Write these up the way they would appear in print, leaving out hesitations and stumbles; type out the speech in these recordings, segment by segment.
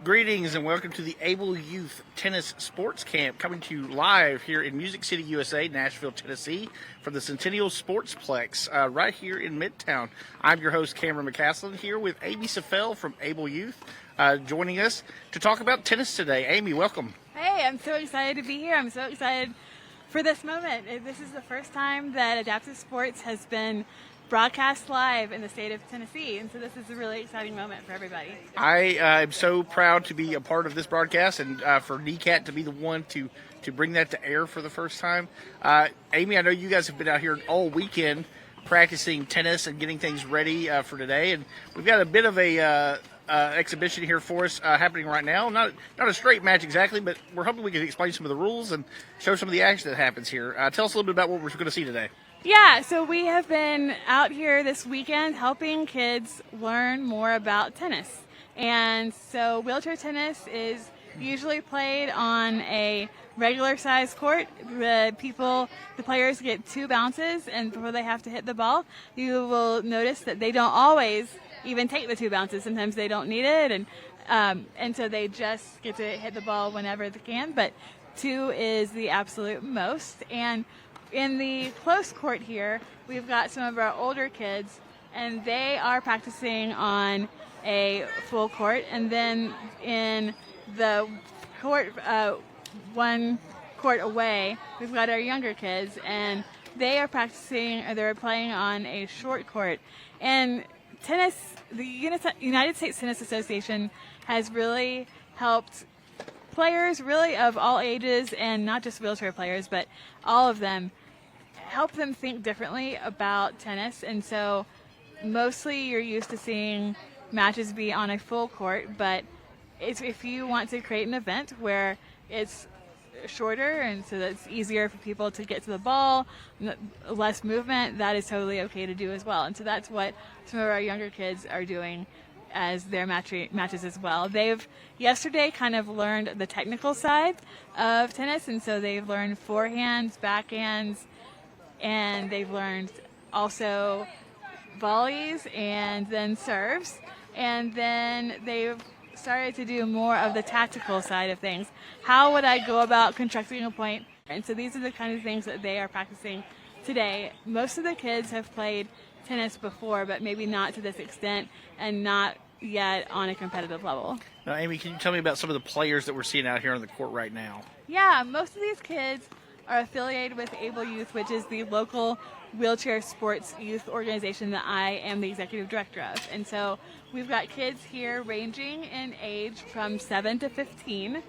Greetings and welcome to the Able Youth Tennis Sports Camp, coming to you live here in Music City, USA, Nashville, Tennessee, from the Centennial Sportsplex right here in Midtown. I'm your host, Cameron McCaslin, here with Amy Safel from Able Youth, joining us to talk about tennis today. Amy, welcome. Hey, I'm so excited to be here. I'm so excited for this moment. This is the first time that adaptive sports has been broadcast live in the state of Tennessee, and so this is a really exciting moment for everybody. I am so proud to be a part of this broadcast and for NECAT to be the one to bring that to air for the first time. Amy, I know you guys have been out here all weekend practicing tennis and getting things ready for today, and we've got a bit of a exhibition here for us happening right now. Not a straight match exactly, but we're hoping we can explain some of the rules and show some of the action that happens here. Tell us a little bit about what we're going to see today. Yeah, so we have been out here this weekend helping kids learn more about tennis. And so wheelchair tennis is usually played on a regular size court. The players get 2 bounces, and before they have to hit the ball, you will notice that they don't always even take the 2 bounces. Sometimes they don't need it, and so they just get to hit the ball whenever they can. But 2 is the absolute most. And in the close court here, we've got some of our older kids, and they are practicing on a full court. And then in the court, one court away, we've got our younger kids, and they are practicing, or they're playing on a short court. And tennis, the United States Tennis Association has really helped players really of all ages, and not just wheelchair players, but all of them, help them think differently about tennis. And so mostly you're used to seeing matches be on a full court, but if you want to create an event where it's shorter and so that it's easier for people to get to the ball, less movement, that is totally okay to do as well. And so that's what some of our younger kids are doing as their matches as well. They've yesterday kind of learned the technical side of tennis, and so they've learned forehands, backhands, and they've learned also volleys and then serves. And then they've started to do more of the tactical side of things. How would I go about constructing a point? And so these are the kind of things that they are practicing today. Most of the kids have played tennis before, but maybe not to this extent and not yet on a competitive level. Now, Amy, can you tell me about some of the players that we're seeing out here on the court right now? Yeah, most of these kids are affiliated with Able Youth, which is the local wheelchair sports youth organization that I am the executive director of. And so we've got kids here ranging in age from 7 to 15,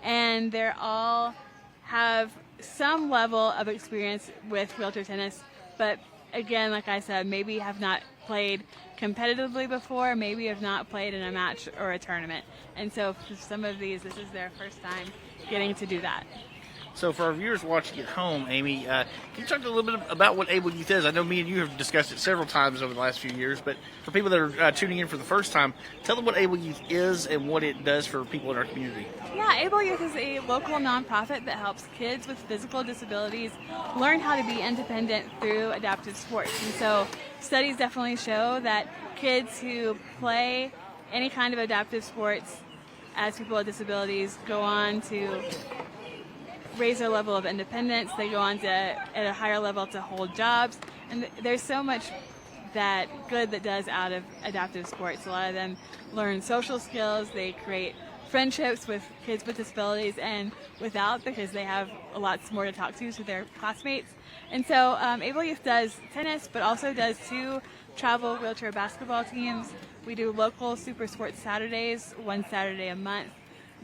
and they all have some level of experience with wheelchair tennis, but again, like I said, maybe have not played competitively before, maybe have not played in a match or a tournament. And so for some of these, this is their first time getting to do that. So for our viewers watching at home, Amy, can you talk a little bit about what Able Youth is? I know me and you have discussed it several times over the last few years, but for people that are tuning in for the first time, tell them what Able Youth is and what it does for people in our community. Yeah, Able Youth is a local nonprofit that helps kids with physical disabilities learn how to be independent through adaptive sports. And so studies definitely show that kids who play any kind of adaptive sports as people with disabilities go on to raise their level of independence. They go on to, at a higher level, to hold jobs. And there's so much that good that does out of adaptive sports. A lot of them learn social skills. They create friendships with kids with disabilities and without, because they have lots more to talk to their classmates. And so Able Youth does tennis, but also does 2 travel wheelchair basketball teams. We do local Super Sports Saturdays, 1 Saturday a month.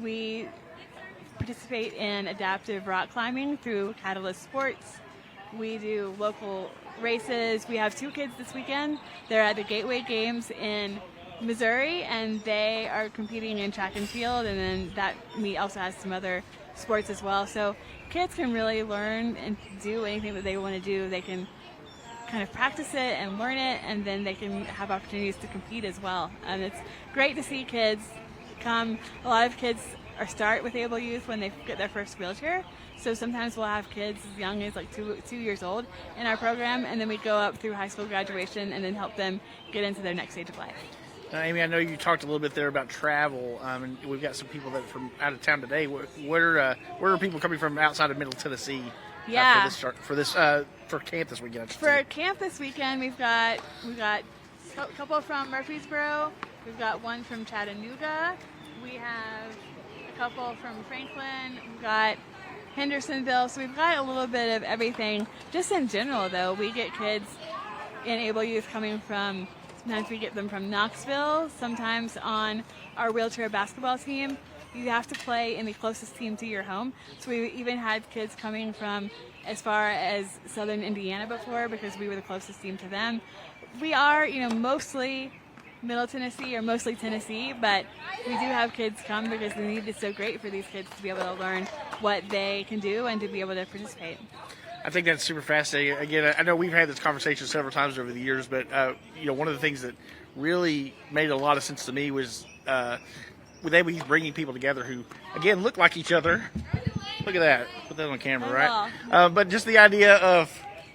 We participate in adaptive rock climbing through Catalyst Sports. We do local races. We have 2 kids this weekend. They're at the Gateway Games in Missouri, and they are competing in track and field, and then that meet also has some other sports as well. So kids can really learn and do anything that they want to do. They can kind of practice it and learn it, and then they can have opportunities to compete as well. And it's great to see kids come. A lot of kids start with Able Youth when they get their first wheelchair. So sometimes we'll have kids as young as like 2 years old in our program, and then we go up through high school graduation and then help them get into their next stage of life. Now, Amy, I know you talked a little bit there about travel, and we've got some people that are from out of town today. Where are people coming from outside of Middle Tennessee? Yeah. For camp this weekend. For camp this weekend, we've got a couple from Murfreesboro. We've got one from Chattanooga. We have a couple from Franklin. We've got Hendersonville. So we've got a little bit of everything. Just in general, though, we get kids in Able Youth coming from. Sometimes we get them from Knoxville. Sometimes on our wheelchair basketball team, you have to play in the closest team to your home. So we even had kids coming from as far as southern Indiana before because we were the closest team to them. We are, mostly Middle Tennessee or mostly Tennessee, but we do have kids come because the need is so great for these kids to be able to learn what they can do and to be able to participate. I think that's super fascinating. Again, I know we've had this conversation several times over the years, but one of the things that really made a lot of sense to me was with Able Youth bringing people together who, again, look like each other. Look at that. Put that on camera, right? But just the idea of,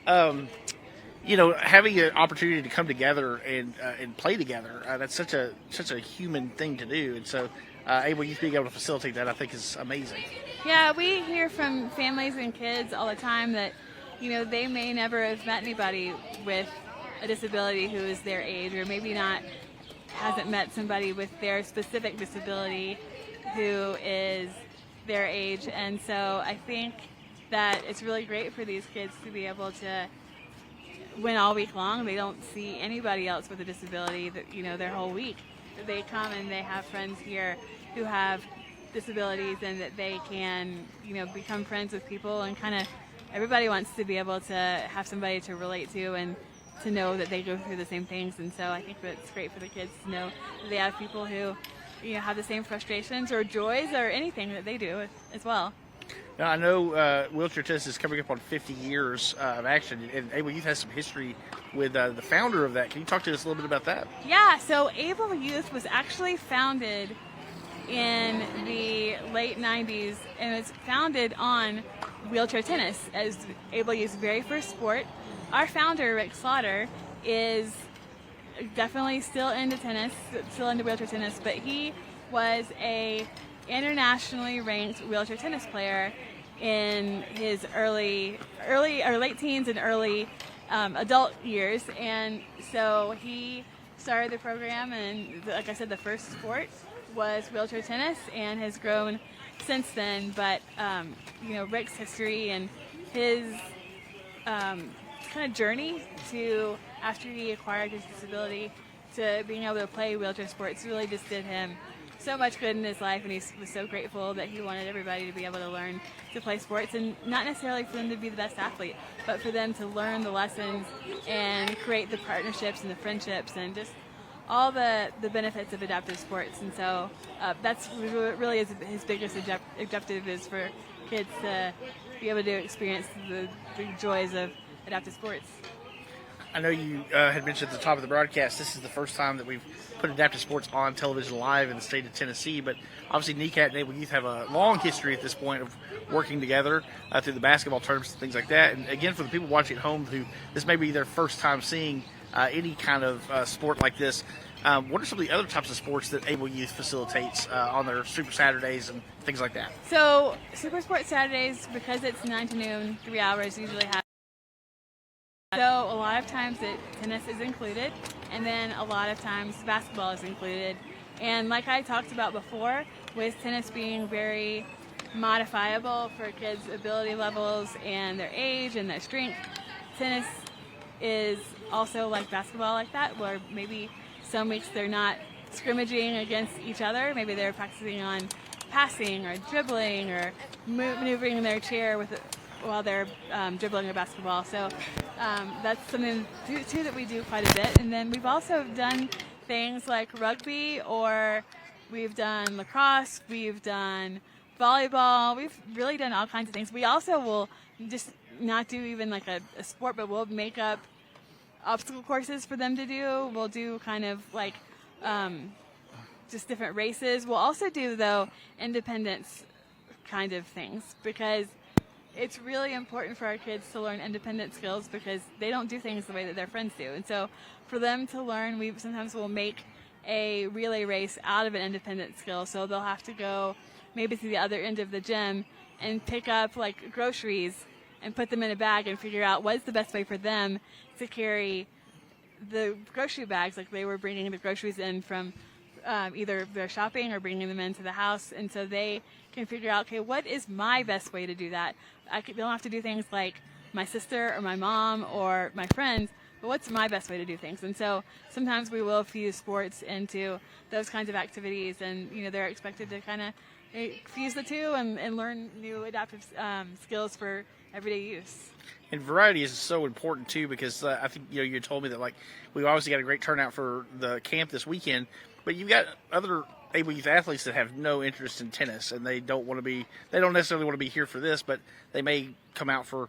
having an opportunity to come together and play together. That's such a human thing to do, and so Able Youth being able to facilitate that, I think, is amazing. Yeah, we hear from families and kids all the time that, they may never have met anybody with a disability who is their age, or maybe hasn't met somebody with their specific disability who is their age. And so I think that it's really great for these kids to be able to, when all week long they don't see anybody else with a disability, that their whole week they come and they have friends here who have disabilities, and that they can become friends with people, and kind of everybody wants to be able to have somebody to relate to and to know that they go through the same things. And so I think that it's great for the kids to know that they have people who have the same frustrations or joys or anything that they do as well. Now, I know wheelchair tennis is coming up on 50 years of action, and Able Youth has some history with the founder of that. Can you talk to us a little bit about that? Yeah, so Able Youth was actually founded in the late 90s, and it's founded on wheelchair tennis as Able Youth's very first sport. Our founder, Rick Slaughter, is definitely still into tennis, still into wheelchair tennis, but he was a internationally ranked wheelchair tennis player in his early or late teens and early adult years, and so he started the program, and like I said, the first sport was wheelchair tennis and has grown since then. But Rick's history and his kind of journey to, after he acquired his disability, to being able to play wheelchair sports really just did him so much good in his life, and he was so grateful that he wanted everybody to be able to learn to play sports, and not necessarily for them to be the best athlete, but for them to learn the lessons and create the partnerships and the friendships and just all the benefits of adaptive sports. And so that's really his biggest objective, is for kids to be able to experience the joys of adaptive sports. I know you had mentioned at the top of the broadcast, this is the first time that we've put adaptive sports on television live in the state of Tennessee, but obviously NECAT and Able Youth have a long history at this point of working together through the basketball tournaments and things like that. And again, for the people watching at home who this may be their first time seeing any kind of sport like this, what are some of the other types of sports that Able Youth facilitates on their Super Saturdays and things like that? So Super Sports Saturdays, because it's 9 to noon, 3 hours, usually have. So a lot of times tennis is included, and then a lot of times basketball is included. And like I talked about before, with tennis being very modifiable for kids' ability levels and their age and their strength, tennis is also like basketball like that, where maybe some weeks they're not scrimmaging against each other. Maybe they're practicing on passing or dribbling or maneuvering their chair while they're dribbling a basketball. So that's something too that we do quite a bit. And then we've also done things like rugby, or we've done lacrosse, we've done volleyball. We've really done all kinds of things. We also will just not do even like a sport, but we'll make up obstacle courses for them to do. We'll do kind of like just different races. We'll also do, though, independence kind of things, because it's really important for our kids to learn independent skills, because they don't do things the way that their friends do. And so for them to learn, we sometimes will make a relay race out of an independent skill. So they'll have to go maybe to the other end of the gym and pick up like groceries and put them in a bag and figure out what's the best way for them to carry the grocery bags. Like they were bringing the groceries in from either their shopping or bringing them into the house. And so they can figure out, okay, what is my best way to do that? They don't have to do things like my sister or my mom or my friends, but what's my best way to do things? And so sometimes we will fuse sports into those kinds of activities, and they're expected to kind of fuse the two and learn new adaptive skills for everyday use. And variety is so important too, because I think you told me that like we obviously got a great turnout for the camp this weekend, but you've got other able youth athletes that have no interest in tennis, and they don't necessarily want to be here for this, but they may come out for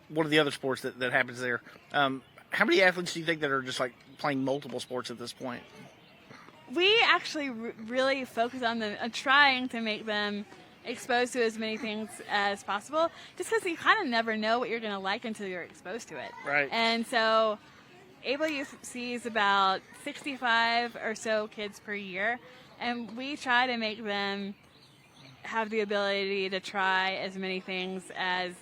one of the other sports that happens there. How many athletes do you think that are just like playing multiple sports at this point? We actually really focus on them, trying to make them exposed to as many things as possible, just because you kind of never know what you're going to like until you're exposed to it. Right. And so Able Youth sees about 65 or so kids per year, and we try to make them have the ability to try as many things as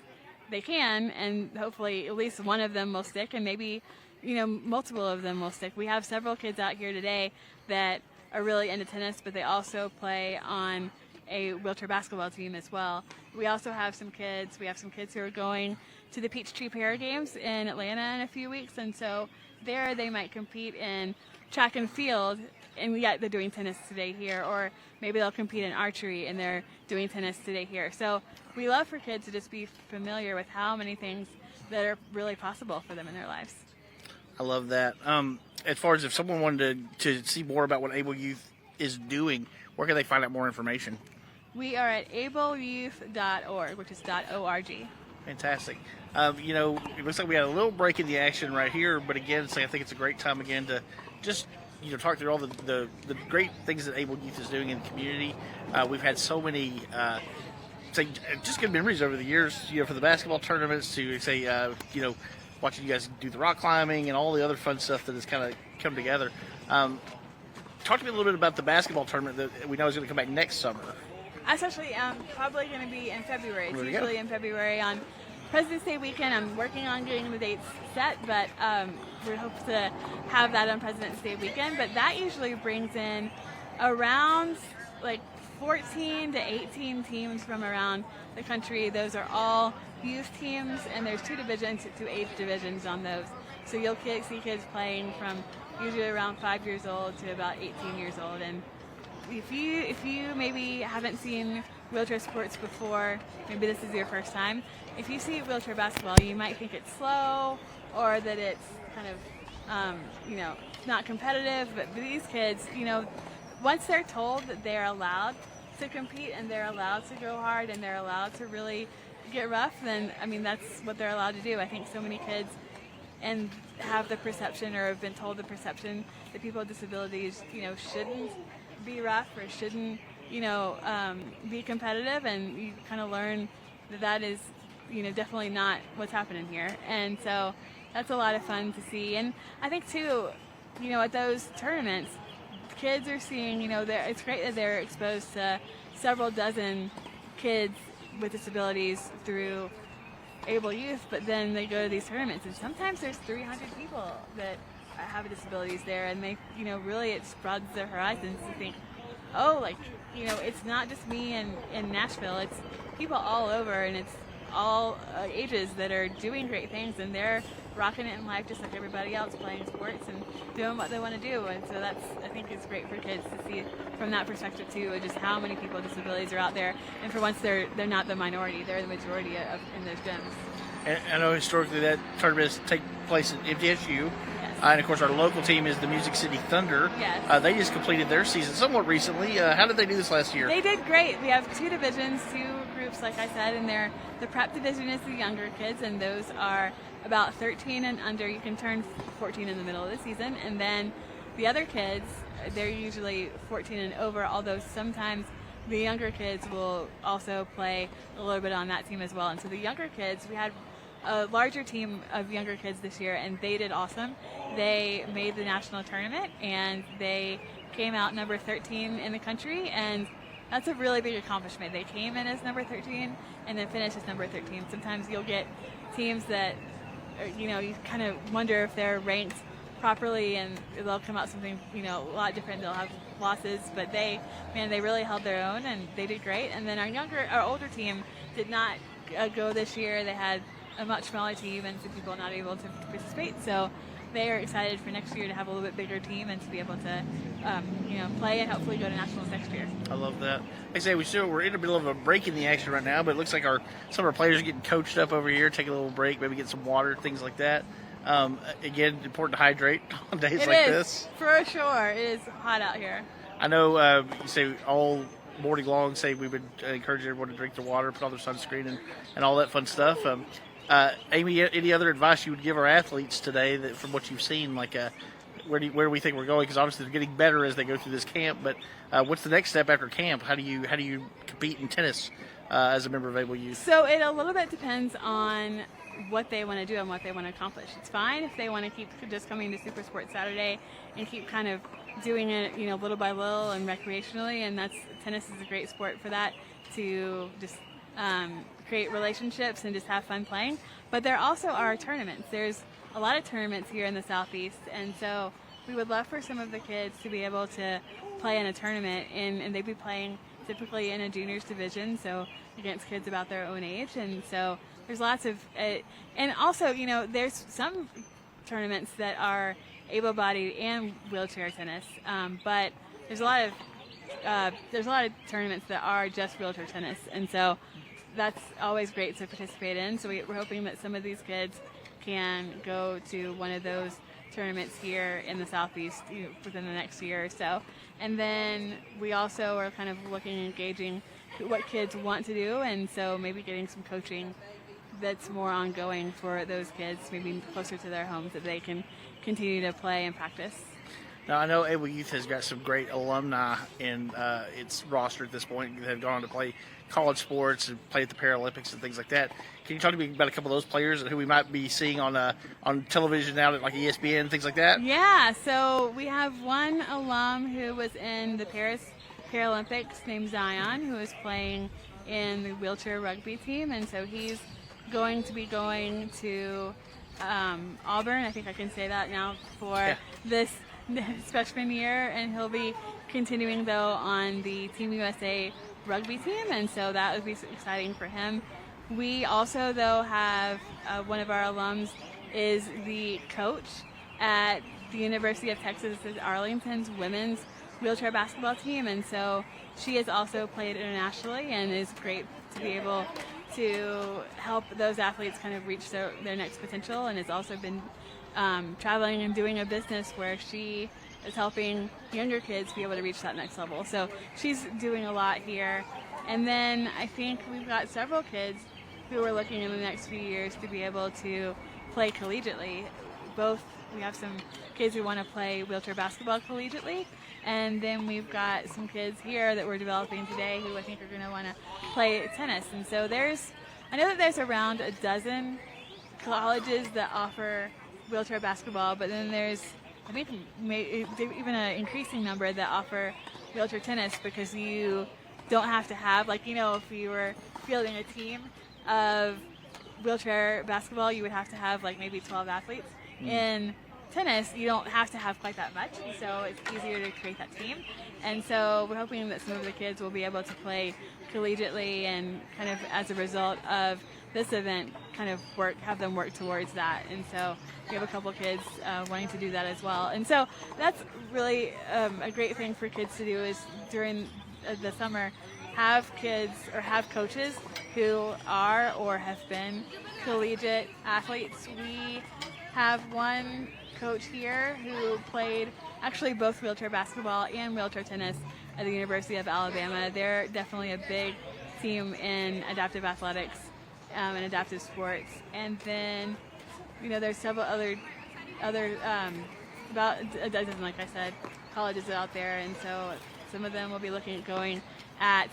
they can, and hopefully at least one of them will stick, and maybe multiple of them will stick. We have several kids out here today that are really into tennis, but they also play on a wheelchair basketball team as well. We also have some kids. We have some kids who are going to the Peachtree Para Games in Atlanta in a few weeks, and so there they might compete in track and field, and yet they're doing tennis today here, or maybe they'll compete in archery and they're doing tennis today here. So we love for kids to just be familiar with how many things that are really possible for them in their lives. I love that. As far as if someone wanted to see more about what Able Youth is doing, where can they find out more information? We are at ableyouth.org, which is .org. Fantastic. It looks like we had a little break in the action right here, but again, I think it's a great time again to just talk through all the great things that Able Youth is doing in the community. We've had so many just good memories over the years, for the basketball tournaments to watching you guys do the rock climbing and all the other fun stuff that has kind of come together. Talk to me a little bit about the basketball tournament that we know is going to come back next summer. That's actually probably going to be in February. It's usually in February on President's Day weekend. I'm working on getting the dates set, but we hope to have that on President's Day weekend. But that usually brings in around 14 to 18 teams from around the country. Those are all youth teams, and there's 2 divisions, 2 age divisions on those. So you'll see kids playing from usually around 5 years old to about 18 years old. And if you maybe haven't seen wheelchair sports before, maybe this is your first time, if you see wheelchair basketball, you might think it's slow or that it's kind of, not competitive. But these kids, once they're told that they're allowed to compete and they're allowed to go hard and they're allowed to really get rough, then, that's what they're allowed to do. I think so many kids and have the perception or have been told the perception that people with disabilities, shouldn't be rough or shouldn't, be competitive, and you kind of learn that is, definitely not what's happening here. And so that's a lot of fun to see. And I think too, at those tournaments, kids are seeing, it's great that they're exposed to several dozen kids with disabilities through Able Youth, but then they go to these tournaments, and sometimes there's 300 people that have disabilities there, and they, really it broadens their horizons to think, it's not just me in Nashville, it's people all over, and it's all ages that are doing great things, and they're rocking it in life just like everybody else, playing sports and doing what they want to do. And so that's, I think it's great for kids to see from that perspective too, just how many people with disabilities are out there, and for once they're not the minority, they're the majority in those gyms. And I know historically that tournaments take place at MTSU. Yes. And of course our local team is the Music City Thunder. Yes. They just completed their season somewhat recently. How did they do this last year? They did great. We have 2 divisions, 2 groups, like I said, and the prep division is the younger kids, and those are about 13 and under. You can turn 14 in the middle of the season. And then the other kids, they're usually 14 and over, although sometimes the younger kids will also play a little bit on that team as well. And so the younger kids, we had a larger team of younger kids this year, and they did awesome. They made the national tournament, and they came out number 13 in the country, and that's a really big accomplishment. They came in as number 13 and then finished as number 13. Sometimes you'll get teams that, you kind of wonder if they're ranked properly, and they'll come out something, a lot different. They'll have losses, but they really held their own, and they did great. And then our older team did not go this year. They had a much smaller team and some people not able to participate. So they are excited for next year to have a little bit bigger team and to be able to, play and hopefully go to nationals next year. I love that. Like I say, we're in the middle of a break in the action right now, but it looks like some of our players are getting coached up over here, taking a little break, maybe get some water, things like that. Again, important to hydrate on days like this. For sure. It is hot out here. I know you say all morning long, we would encourage everyone to drink their water, put on their sunscreen, and all that fun stuff. Amy, any other advice you would give our athletes today that from what you've seen, where do we think we're going? Because obviously they're getting better as they go through this camp, but what's the next step after camp? How do you compete in tennis as a member of Able Youth? So it a little bit depends on what they want to do and what they want to accomplish. It's fine if they want to keep just coming to Super Sports Saturday and keep kind of doing it, little by little and recreationally, and tennis is a great sport for that, to just create relationships and just have fun playing. But there also are tournaments. There's a lot of tournaments here in the Southeast, and so we would love for some of the kids to be able to play in a tournament, and they'd be playing typically in a juniors division, so against kids about their own age. And so there's lots of, and also, there's some tournaments that are able-bodied and wheelchair tennis, but there's a lot of tournaments that are just wheelchair tennis, and so that's always great to participate in. So we're hoping that some of these kids can go to one of those tournaments here in the Southeast within the next year or so. And then we also are kind of looking and engaging what kids want to do, and so maybe getting some coaching that's more ongoing for those kids, maybe closer to their homes, that they can continue to play and practice. Now, I know Able Youth has got some great alumni in its roster at this point that have gone on to play college sports and play at the Paralympics and things like that. Can you talk to me about a couple of those players and who we might be seeing on television now, like ESPN and things like that? Yeah, so we have one alum who was in the Paris Paralympics named Zion, who is playing in the wheelchair rugby team, and so he's going to be going to Auburn, I think I can say that now, for this freshman year, and he'll be continuing though on the Team USA rugby team, and so that would be exciting for him. We also though have one of our alums is the coach at the University of Texas at Arlington's women's wheelchair basketball team, and so she has also played internationally and is great to be able to help those athletes kind of reach their next potential, and has also been traveling and doing a business where she is helping younger kids be able to reach that next level. So she's doing a lot here. And then I think we've got several kids who are looking in the next few years to be able to play collegiately. We have some kids who want to play wheelchair basketball collegiately, and then we've got some kids here that we're developing today who I think are going to want to play tennis. And so I know that there's around a dozen colleges that offer wheelchair basketball, but then there's, I think, even an increasing number that offer wheelchair tennis, because you don't have to have, if you were fielding a team of wheelchair basketball, you would have to have maybe 12 athletes. In tennis, you don't have to have quite that much, so it's easier to create that team. And so we're hoping that some of the kids will be able to play collegiately, and kind of as a result of this event, kind of have them work towards that. And so we have a couple kids wanting to do that as well. And so that's really a great thing for kids to do, is during the summer have kids or have coaches who are or have been collegiate athletes. We have one coach here who played actually both wheelchair basketball and wheelchair tennis at the University of Alabama. They're definitely a big team in adaptive athletics and adaptive sports. And then, there's several other about a dozen, like I said, colleges out there, and so some of them will be looking at going at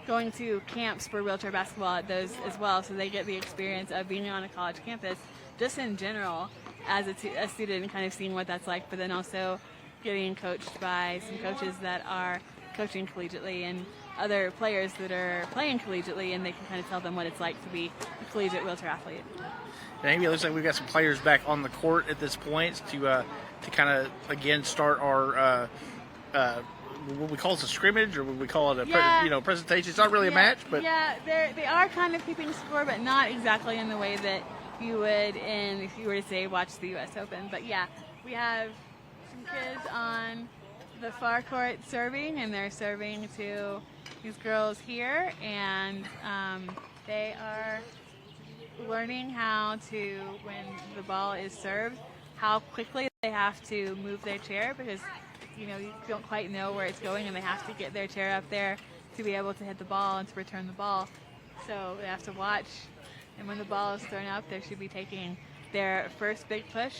going to camps for wheelchair basketball at those as well, so they get the experience of being on a college campus just in general as a student and kind of seeing what that's like, but then also getting coached by some coaches that are coaching collegiately and other players that are playing collegiately, and they can kind of tell them what it's like to be a collegiate wheelchair athlete. And Amy, it looks like we've got some players back on the court at this point to kind of again start our what we call it a scrimmage, or what we call it a presentation. It's not really a match, but they are kind of keeping score, but not exactly in the way that you would if you were to say watch the U.S. Open. But yeah, we have some kids on the far court serving, and they're serving to these girls here, and they are learning how to, when the ball is served, how quickly they have to move their chair, because you don't quite know where it's going, and they have to get their chair up there to be able to hit the ball and to return the ball. So they have to watch, and when the ball is thrown up, they should be taking their first big push,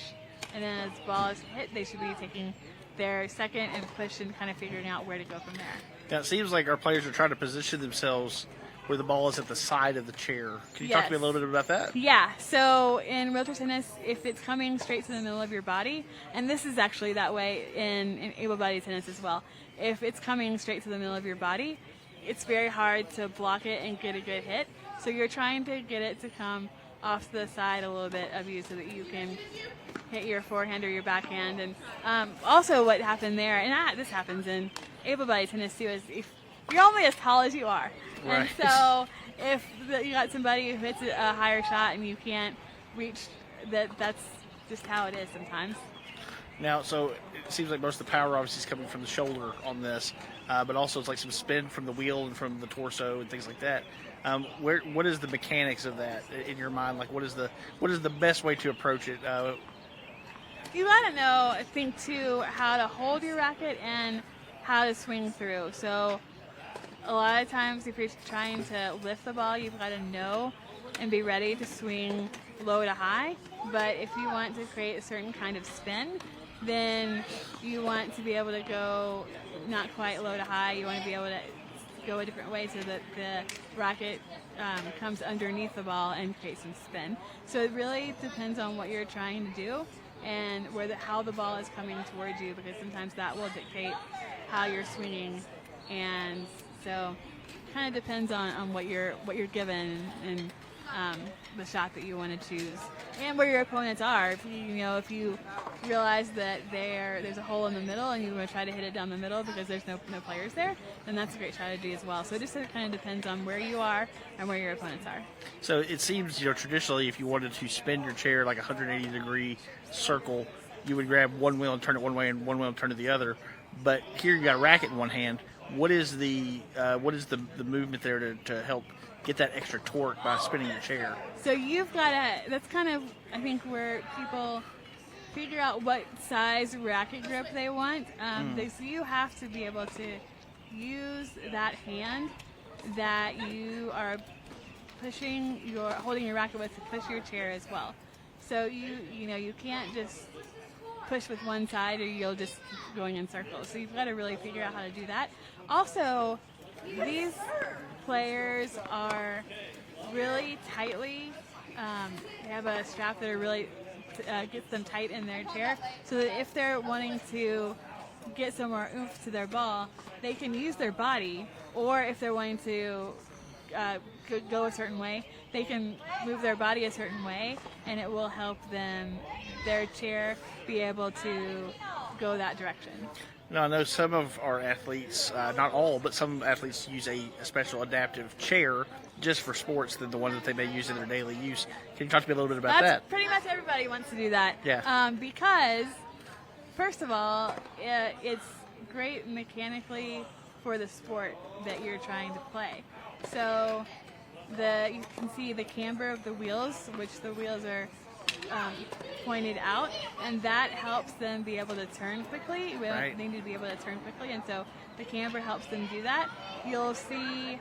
and then as the ball is hit, they should be taking their second and push and kind of figuring out where to go from there. Now, it seems like our players are trying to position themselves where the ball is at the side of the chair. Can you talk to me a little bit about that? Yeah. So in wheelchair tennis, if it's coming straight to the middle of your body, and this is actually that way in able-bodied tennis as well, if it's coming straight to the middle of your body, it's very hard to block it and get a good hit. So you're trying to get it to come off the side a little bit of you so that you can hit your forehand or your backhand. And also what happened there, and this happens in able-bodied tennis too, is if you're only as tall as you are. Right. And so if you got somebody who hits a higher shot and you can't reach, that's just how it is sometimes. Now, so it seems like most of the power obviously is coming from the shoulder on this, but also it's like some spin from the wheel and from the torso and things like that. What is the mechanics of that in your mind? Like, what is the best way to approach it? You got to know, I think, too, how to hold your racket and how to swing through. So a lot of times if you're trying to lift the ball, you've got to know and be ready to swing low to high. But if you want to create a certain kind of spin, then you want to be able to go not quite low to high. You want to be able to go a different way so that the racket comes underneath the ball and creates some spin. So it really depends on what you're trying to do and how the ball is coming towards you, because sometimes that will dictate how you're swinging. And so it kind of depends on what you're given and the shot that you want to choose and where your opponents are. If you realize that there's a hole in the middle and you want to try to hit it down the middle because there's no players there, then that's a great strategy as well. So it just kind of depends on where you are and where your opponents are. So it seems, traditionally, if you wanted to spin your chair like a 180-degree circle, you would grab one wheel and turn it one way and one wheel and turn it the other. But here you got a racket in one hand. What is the movement there to help get that extra torque by spinning your chair? So you've got to, that's kind of, I think, where people figure out what size racket grip they want. So you have to be able to use that hand that you are holding your racket with to push your chair as well. So you can't just push with one side or you'll just keep going in circles. So you've got to really figure out how to do that. Also, these players are really tightly, they have a strap that really gets them tight in their chair, so that if they're wanting to get some more oomph to their ball, they can use their body, or if they're wanting to go a certain way, they can move their body a certain way, and it will help their chair be able to go that direction. Now, I know some of our athletes, not all, but some athletes use a special adaptive chair just for sports than the one that they may use in their daily use. Can you talk to me a little bit about that? Pretty much everybody wants to do that. Yeah. Because, first of all, it's great mechanically for the sport that you're trying to play. So you can see the camber of the wheels, which the wheels are pointed out, and that helps them be able to turn quickly. Right. They need to be able to turn quickly, and so the camber helps them do that. You'll see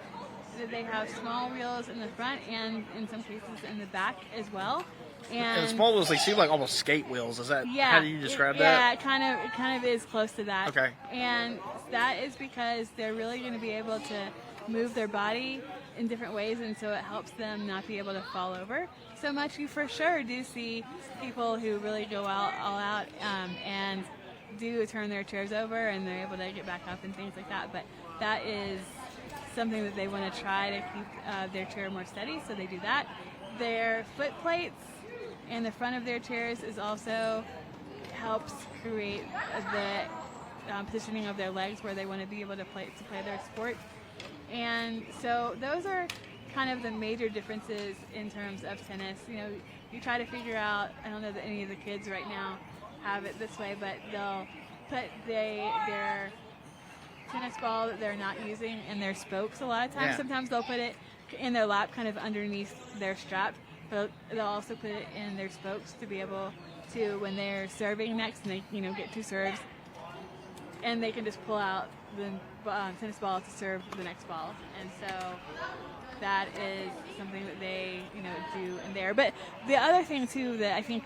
that they have small wheels in the front and in some cases in the back as well. And the small wheels, they seem like almost skate wheels. Is that how do you describe that? Yeah, it kind of is close to that. Okay. And that is because they're really going to be able to move their body in different ways, and so it helps them not be able to fall over so much. You for sure do see people who really go all out and do turn their chairs over, and they're able to get back up and things like that. But that is something that they want to try to keep their chair more steady, so they do that. Their foot plates in the front of their chairs is also helps create the positioning of their legs where they want to be able to play their sport. And so those are kind of the major differences in terms of tennis. You know, you try to figure out, I don't know that any of the kids right now have it this way, but they'll put their tennis ball that they're not using in their spokes a lot of times. Yeah. Sometimes they'll put it in their lap kind of underneath their strap, but they'll also put it in their spokes to be able to, when they're serving next and they get 2 serves, and they can just pull out the tennis ball to serve the next ball. And so that is something that they do in there. But the other thing too that I think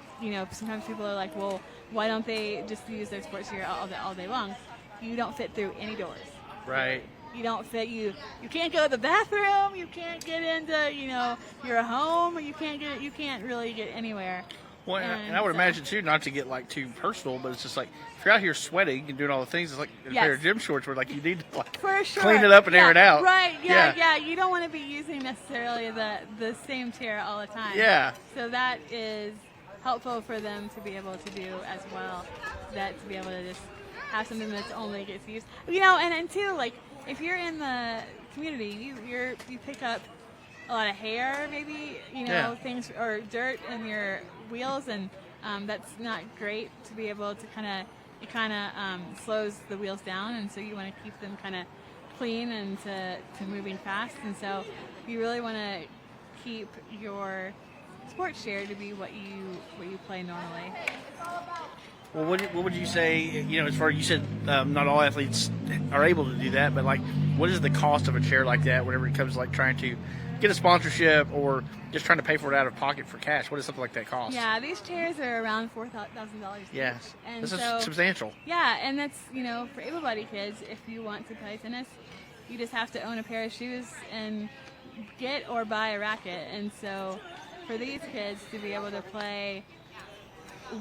sometimes people are like, well, why don't they just use their sports gear all day long? You don't fit through any doors. Right. You don't fit. You can't go to the bathroom. You can't get into your home. You can't really get anywhere. Well, and I would imagine too, not to get like too personal, but it's just like if you're out here sweating and doing all the things, it's like a pair of gym shorts where like you need to like for sure clean it up and air it out. Right? Yeah. You don't want to be using necessarily the same chair all the time. Yeah. So that is helpful for them to be able to do as well. That to be able to just have something that's only gets used. And too, like if you're in the community, you pick up a lot of hair, maybe things or dirt in your wheels, and that's not great to be able to kind of slows the wheels down, and so you want to keep them kind of clean and to moving fast, and so you really want to keep your sports chair to be what you play normally. Well, what would you say, as far as you said, not all athletes are able to do that, but like what is the cost of a chair like that whenever it comes to like trying to get a sponsorship or just trying to pay for it out of pocket for cash? What does something like that cost? Yeah, these chairs are around $4,000 Yes, each. And this is so, substantial. Yeah, and that's, for able-bodied kids, if you want to play tennis, you just have to own a pair of shoes and get or buy a racket. And so for these kids to be able to play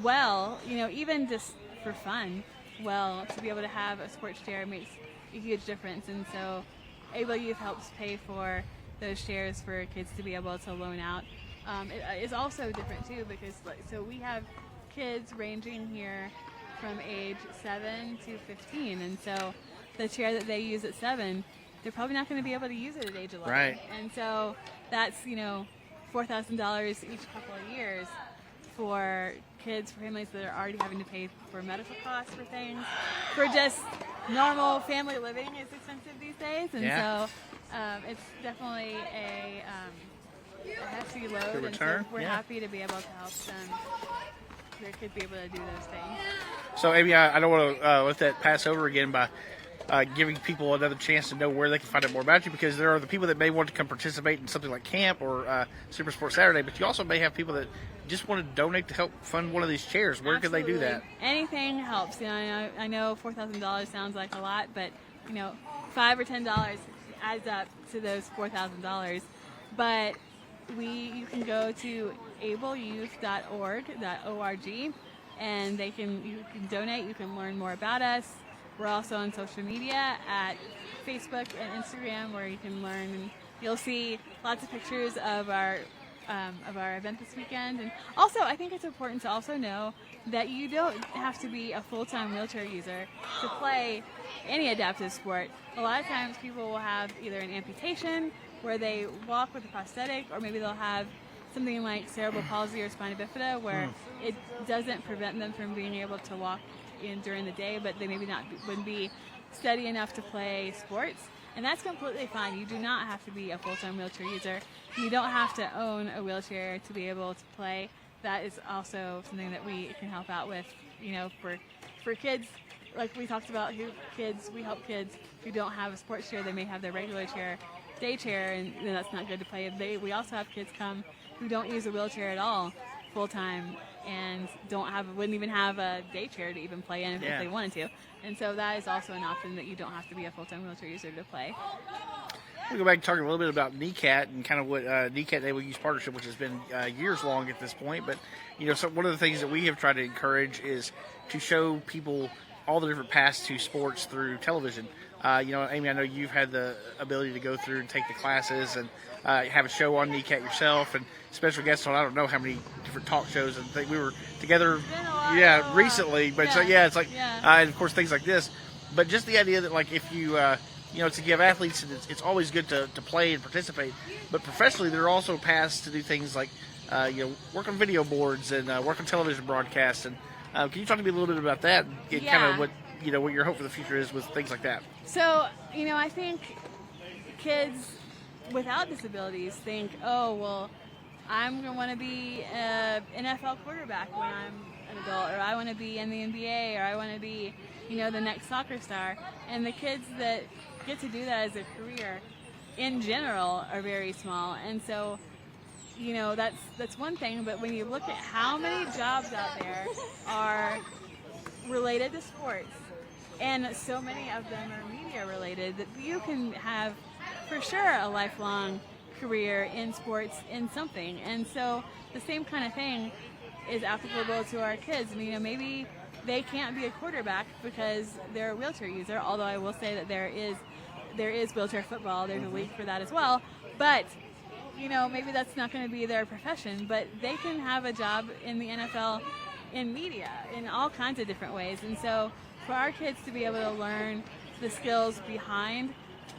well, even just for fun, to be able to have a sports chair makes a huge difference. And so Able Youth helps pay for those chairs for kids to be able to loan out. It is also different too because so we have kids ranging here from age 7 to 15, and so the chair that they use at 7, they're probably not going to be able to use it at age 11. Right. And so that's $4,000 each couple of years for kids, for families that are already having to pay for medical costs for things, for just normal family living is expensive these days, and so it's definitely a hefty load, and so we're happy to be able to help them, their kids be able to do those things. So Amy, I don't want to let that pass over again by giving people another chance to know where they can find out more about you, because there are the people that may want to come participate in something like camp or Super Sports Saturday, but you also may have people that just want to donate to help fund one of these chairs. Where can they do that? Anything helps. I know $4,000 sounds like a lot, but $5 or $10 adds up to those $4,000. But you can go to ableyouth.org, and you can donate. You can learn more about us. We're also on social media at Facebook and Instagram, where you can learn, and you'll see lots of pictures of our event this weekend. And also, I think it's important to also know that you don't have to be a full-time wheelchair user to play any adaptive sport. A lot of times people will have either an amputation where they walk with a prosthetic, or maybe they'll have something like cerebral palsy or spina bifida where it doesn't prevent them from being able to walk in during the day, but they maybe wouldn't be steady enough to play sports. And that's completely fine. You do not have to be a full-time wheelchair user. You don't have to own a wheelchair to be able to play. That is also something that we can help out with, for kids, like we talked about, we help kids who don't have a sports chair. They may have their regular chair, day chair, and that's not good to play. We also have kids come who don't use a wheelchair at all full-time and wouldn't even have a day chair to even play in if they wanted to. And so that is also an option, that you don't have to be a full-time wheelchair user to play. We go back and talk a little bit about NECAT and kind of what NECAT Naval Youth Partnership, which has been years long at this point. But so one of the things that we have tried to encourage is to show people all the different paths to sports through television. Amy, I know you've had the ability to go through and take the classes and have a show on NECAT yourself and special guests on I don't know how many different talk shows and things. We were together, recently. But it's like, and of course things like this. But just the idea that like if you to give athletes, it's always good to play and participate. But professionally, there are also paths to do things like, work on video boards and work on television broadcasts. And can you talk to me a little bit about that and kind of what your hope for the future is with things like that? So, I think kids without disabilities think, oh, well, I'm going to want to be an NFL quarterback when I'm an adult, or I want to be in the NBA, or I want to be, the next soccer star. And the kids that get to do that as a career in general are very small. And so, that's one thing. But when you look at how many jobs out there are related to sports, and so many of them are media related, that you can have for sure a lifelong career in sports in something. And so the same kind of thing is applicable to our kids. Maybe they can't be a quarterback because they're a wheelchair user, although I will say that there is wheelchair football. There's a league for that as well. But, maybe that's not going to be their profession, but they can have a job in the NFL in media in all kinds of different ways. And so for our kids to be able to learn the skills behind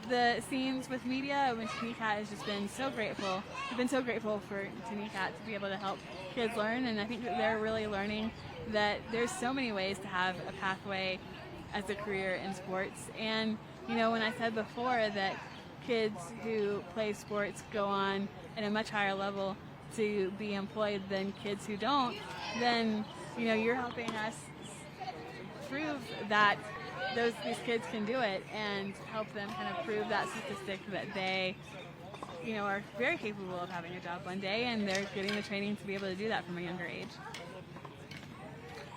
the scenes with media, which NECAT has just been so grateful. We've been so grateful to NECAT to be able to help kids learn, and I think that they're really learning that there's so many ways to have a pathway as a career in sports. And when I said before that kids who play sports go on at a much higher level to be employed than kids who don't, then you're helping us prove that these kids can do it and help them kind of prove that statistic that they are very capable of having a job one day, and they're getting the training to be able to do that from a younger age.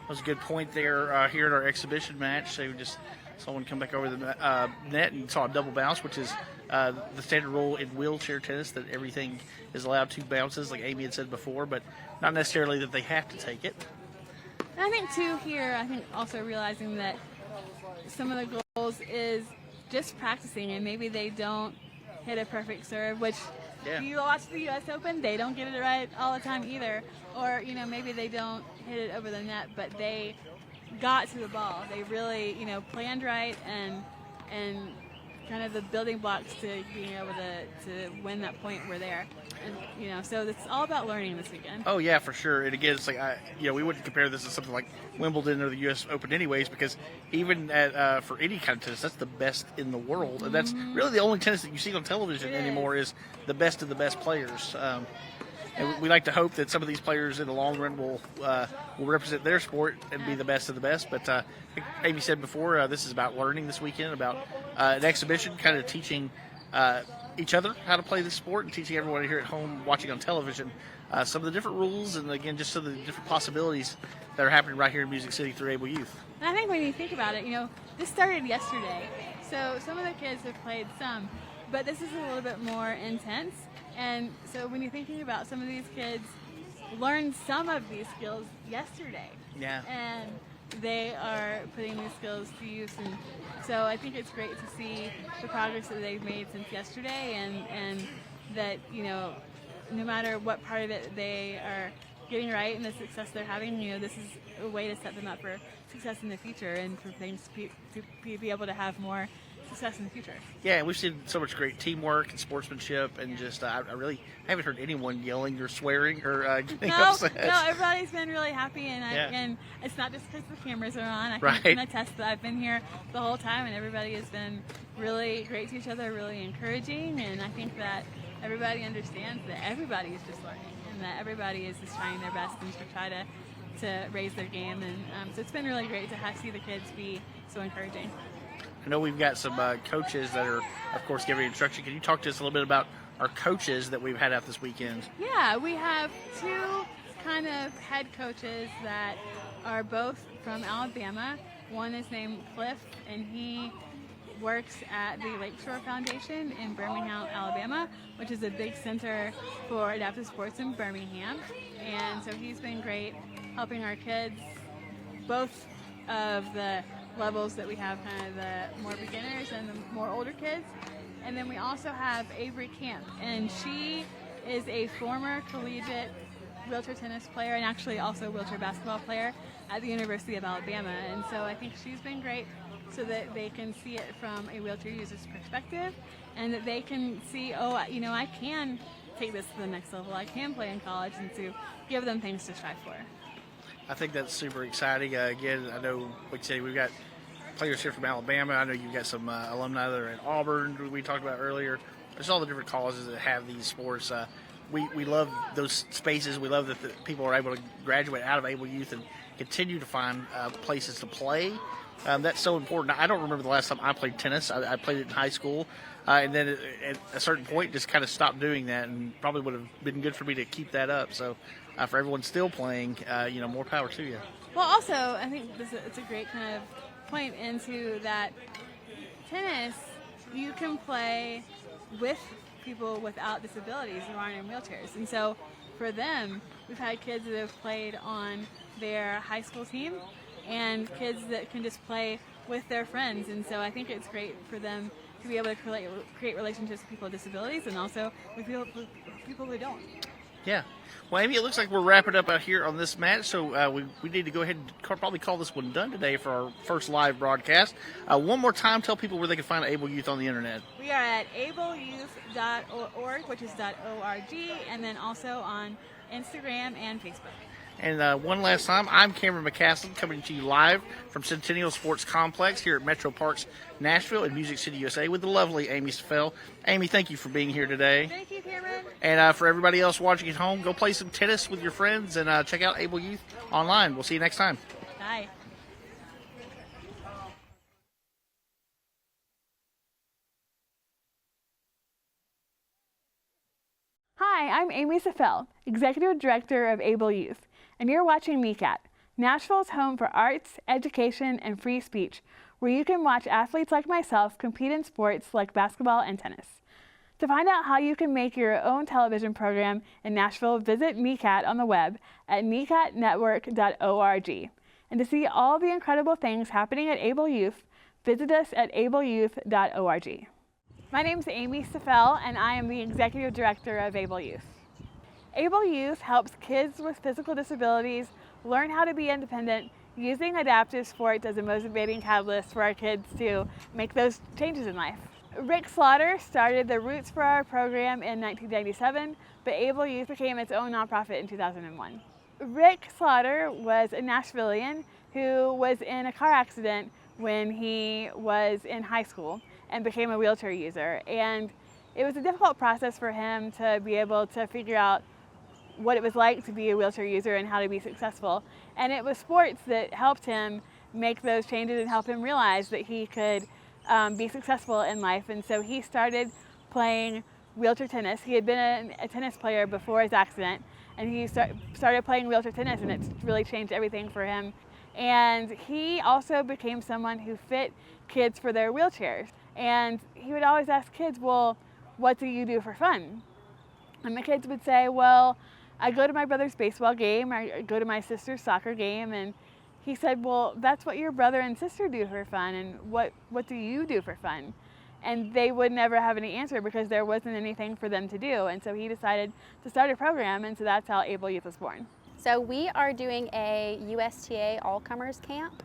That was a good point there here at our exhibition match. So just someone come back over the net and saw a double bounce, which is the standard rule in wheelchair tennis, that everything is allowed 2 bounces, like Amy had said before, but not necessarily that they have to take it. And I think, too, here, also realizing that some of the goals is just practicing, and maybe they don't hit a perfect serve, which if you watch the U.S. Open, they don't get it right all the time either. Or, maybe they don't hit it over the net, but they got to the ball. They really, planned right and kind of the building blocks to being able to win that point were there. And, so it's all about learning this weekend. Oh, yeah, for sure. And again, it's like, we wouldn't compare this to something like Wimbledon or the U.S. Open anyways, because even for any kind of tennis, that's the best in the world. And that's really the only tennis that you see on television anymore is the best of the best players. And we like to hope that some of these players in the long run will represent their sport and be the best of the best. But like Amy said before, this is about learning this weekend, about an exhibition, kind of teaching each other how to play this sport and teaching everyone here at home watching on television some of the different rules and, again, just some of the different possibilities that are happening right here in Music City through Able Youth. And I think when you think about it, this started yesterday. So some of the kids have played some, but this is a little bit more intense. And so when you're thinking about some of these kids learned some of these skills yesterday. Yeah. And they are putting these skills to use. And so I think it's great to see the progress that they've made since yesterday, and that, no matter what part of it they are getting right and the success they're having, this is a way to set them up for success in the future and for things to be able to have more success in the future. Yeah, we've seen so much great teamwork and sportsmanship, and just I haven't heard anyone yelling or swearing or getting upset. No, everybody's been really happy, and it's not just because the cameras are on. I can attest that I've been here the whole time, and everybody has been really great to each other, really encouraging, and I think that everybody understands that everybody is just learning, and that everybody is just trying their best and to try to raise their game, and so it's been really great to see the kids be so encouraging. I know we've got some coaches that are, of course, giving instruction. Can you talk to us a little bit about our coaches that we've had out this weekend? Yeah, we have 2 kind of head coaches that are both from Alabama. One is named Cliff, and he works at the Lakeshore Foundation in Birmingham, Alabama, which is a big center for adaptive sports in Birmingham. And so he's been great helping our kids, both of the levels that we have, kind of the more beginners and the more older kids. And then we also have Avery Camp, and she is a former collegiate wheelchair tennis player and actually also wheelchair basketball player at the University of Alabama. And so I think she's been great so that they can see it from a wheelchair user's perspective, and that they can see, oh, you know, I can take this to the next level. I can play in college, and to give them things to strive for. I think that's super exciting. Again, I know, like you say, we've got players here from Alabama. I know you've got some alumni that are at Auburn we talked about earlier. There's all the different colleges that have these sports. We love those spaces. We love that the people are able to graduate out of Able Youth and continue to find places to play. That's so important. I don't remember the last time I played tennis. I played it in high school, and then at a certain point just kind of stopped doing that, and probably would have been good for me to keep that up. So for everyone still playing, more power to you. Well, also, I think it's a great kind of point into that tennis, you can play with people without disabilities who aren't in wheelchairs. And so for them, we've had kids that have played on their high school team and kids that can just play with their friends. And so I think it's great for them to be able to create relationships with people with disabilities and also with people who don't. Yeah. Well, Amy, it looks like we're wrapping up out here on this match, so we need to go ahead and probably call this one done today for our first live broadcast. One more time, tell people where they can find Able Youth on the internet. We are at ableyouth.org, which is .org, and then also on Instagram and Facebook. And one last time, I'm Cameron McCaslin coming to you live from Centennial Sports Complex here at Metro Parks, Nashville and Music City, USA with the lovely Amy Stafel. Amy, thank you for being here today. Thank you, Cameron. And for everybody else watching at home, go play some tennis with your friends and check out Able Youth online. We'll see you next time. Bye. Hi, I'm Amy Stafel, Executive Director of Able Youth, and you're watching NECAT, Nashville's home for arts, education, and free speech, where you can watch athletes like myself compete in sports like basketball and tennis. To find out how you can make your own television program in Nashville, visit NECAT on the web at necatnetwork.org. And to see all the incredible things happening at Able Youth, visit us at ableyouth.org. My name is Amy Stafel, and I am the Executive Director of Able Youth. Able Youth helps kids with physical disabilities learn how to be independent using adaptive sports as a motivating catalyst for our kids to make those changes in life. Rick Slaughter started the Roots for Our program in 1997, but Able Youth became its own nonprofit in 2001. Rick Slaughter was a Nashvilleian who was in a car accident when he was in high school and became a wheelchair user. And it was a difficult process for him to be able to figure out what it was like to be a wheelchair user and how to be successful. And it was sports that helped him make those changes and help him realize that he could be successful in life. And so he started playing wheelchair tennis. He had been a tennis player before his accident, and he started playing wheelchair tennis, and it's really changed everything for him. And he also became someone who fit kids for their wheelchairs. And he would always ask kids, well, what do you do for fun? And the kids would say, well, I go to my brother's baseball game, or I go to my sister's soccer game. And he said, well, that's what your brother and sister do for fun, and what do you do for fun? And they would never have any answer because there wasn't anything for them to do. And so he decided to start a program, and so that's how Able Youth was born. So we are doing a USTA All-Comers Camp